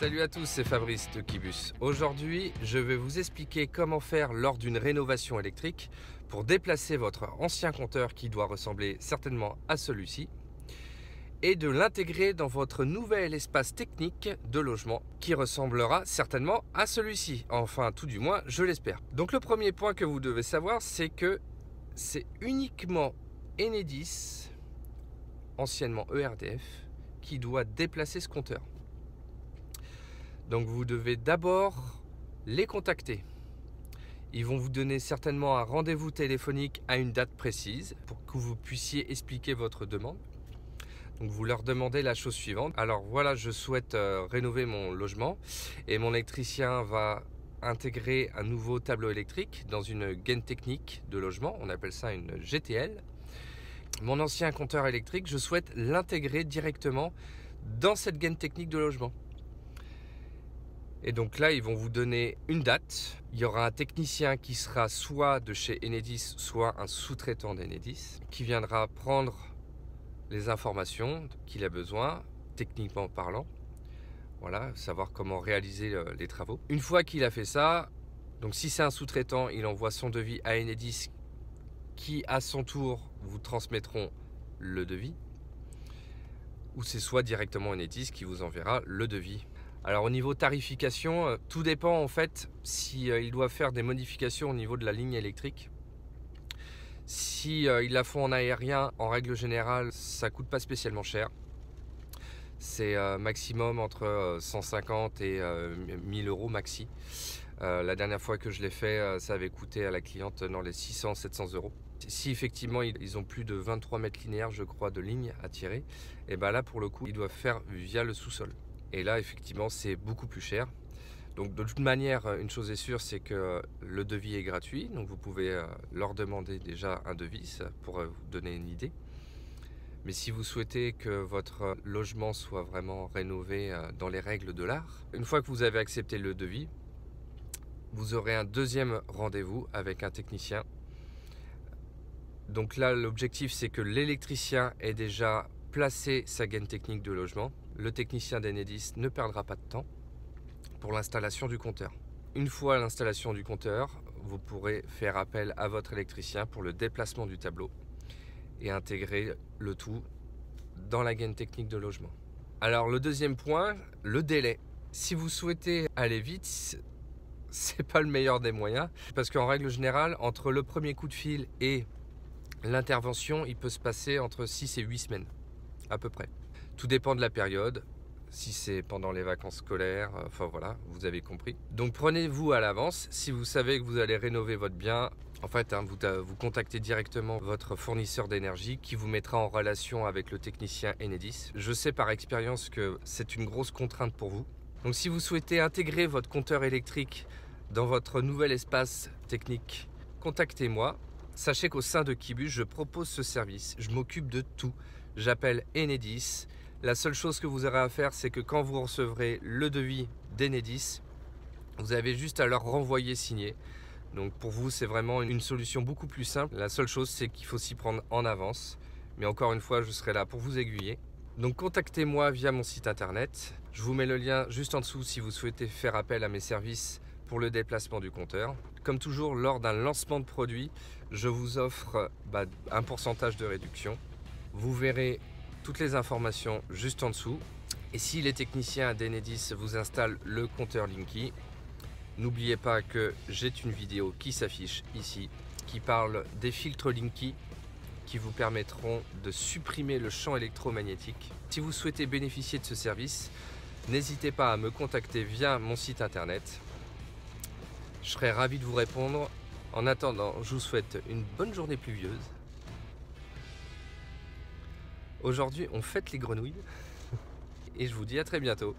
Salut à tous, c'est Fabrice de Kibus. Aujourd'hui, je vais vous expliquer comment faire lors d'une rénovation électrique pour déplacer votre ancien compteur qui doit ressembler certainement à celui-ci et de l'intégrer dans votre nouvel espace technique de logement qui ressemblera certainement à celui-ci. Enfin, tout du moins, je l'espère. Donc le premier point que vous devez savoir, c'est que c'est uniquement Enedis, anciennement ERDF, qui doit déplacer ce compteur. Donc vous devez d'abord les contacter. Ils vont vous donner certainement un rendez-vous téléphonique à une date précise pour que vous puissiez expliquer votre demande. Donc vous leur demandez la chose suivante. Alors voilà, je souhaite rénover mon logement et mon électricien va intégrer un nouveau tableau électrique dans une gaine technique de logement. On appelle ça une GTL. Mon ancien compteur électrique, je souhaite l'intégrer directement dans cette gaine technique de logement. Et donc là, ils vont vous donner une date. Il y aura un technicien qui sera soit de chez Enedis, soit un sous-traitant d'Enedis, qui viendra prendre les informations qu'il a besoin, techniquement parlant. Voilà, savoir comment réaliser les travaux. Une fois qu'il a fait ça, donc si c'est un sous-traitant, il envoie son devis à Enedis, qui à son tour vous transmettront le devis. Ou c'est soit directement Enedis qui vous enverra le devis. Alors au niveau tarification, tout dépend en fait si il doit faire des modifications au niveau de la ligne électrique. Si ils la font en aérien, en règle générale, ça coûte pas spécialement cher. C'est maximum entre 150 et 1000 euros maxi. La dernière fois que je l'ai fait, ça avait coûté à la cliente dans les 600-700 euros. Si effectivement ils ont plus de 23 mètres linéaires, je crois, de ligne à tirer, et ben là pour le coup, ils doivent faire via le sous-sol. Et là, effectivement, c'est beaucoup plus cher. Donc, de toute manière, une chose est sûre, c'est que le devis est gratuit. Donc, vous pouvez leur demander déjà un devis pour vous donner une idée. Mais si vous souhaitez que votre logement soit vraiment rénové dans les règles de l'art, une fois que vous avez accepté le devis, vous aurez un deuxième rendez-vous avec un technicien. Donc là, l'objectif, c'est que l'électricien ait déjà placé sa gaine technique de logement. Le technicien d'Enedis ne perdra pas de temps pour l'installation du compteur. Une fois l'installation du compteur, vous pourrez faire appel à votre électricien pour le déplacement du tableau et intégrer le tout dans la gaine technique de logement. Alors le deuxième point, le délai. Si vous souhaitez aller vite, c'est pas le meilleur des moyens parce qu'en règle générale, entre le premier coup de fil et l'intervention, il peut se passer entre 6 et 8 semaines à peu près. Tout dépend de la période, si c'est pendant les vacances scolaires, enfin voilà, vous avez compris. Donc prenez-vous à l'avance, si vous savez que vous allez rénover votre bien, en fait, vous contactez directement votre fournisseur d'énergie qui vous mettra en relation avec le technicien Enedis. Je sais par expérience que c'est une grosse contrainte pour vous. Donc si vous souhaitez intégrer votre compteur électrique dans votre nouvel espace technique, contactez-moi. Sachez qu'au sein de Kibus, je propose ce service, je m'occupe de tout. J'appelle Enedis. La seule chose que vous aurez à faire, c'est que quand vous recevrez le devis d'Enedis, vous avez juste à leur renvoyer signé. Donc pour vous, c'est vraiment une solution beaucoup plus simple. La seule chose, c'est qu'il faut s'y prendre en avance. Mais encore une fois, je serai là pour vous aiguiller. Donc contactez-moi via mon site internet. Je vous mets le lien juste en dessous si vous souhaitez faire appel à mes services pour le déplacement du compteur. Comme toujours, lors d'un lancement de produit, je vous offre un pourcentage de réduction. Vous verrez toutes les informations juste en dessous. Et si les techniciens d'Enedis vous installent le compteur Linky, n'oubliez pas que j'ai une vidéo qui s'affiche ici, qui parle des filtres Linky qui vous permettront de supprimer le champ électromagnétique. Si vous souhaitez bénéficier de ce service, n'hésitez pas à me contacter via mon site internet. Je serai ravi de vous répondre. En attendant, je vous souhaite une bonne journée pluvieuse. Aujourd'hui, on fête les grenouilles et je vous dis à très bientôt.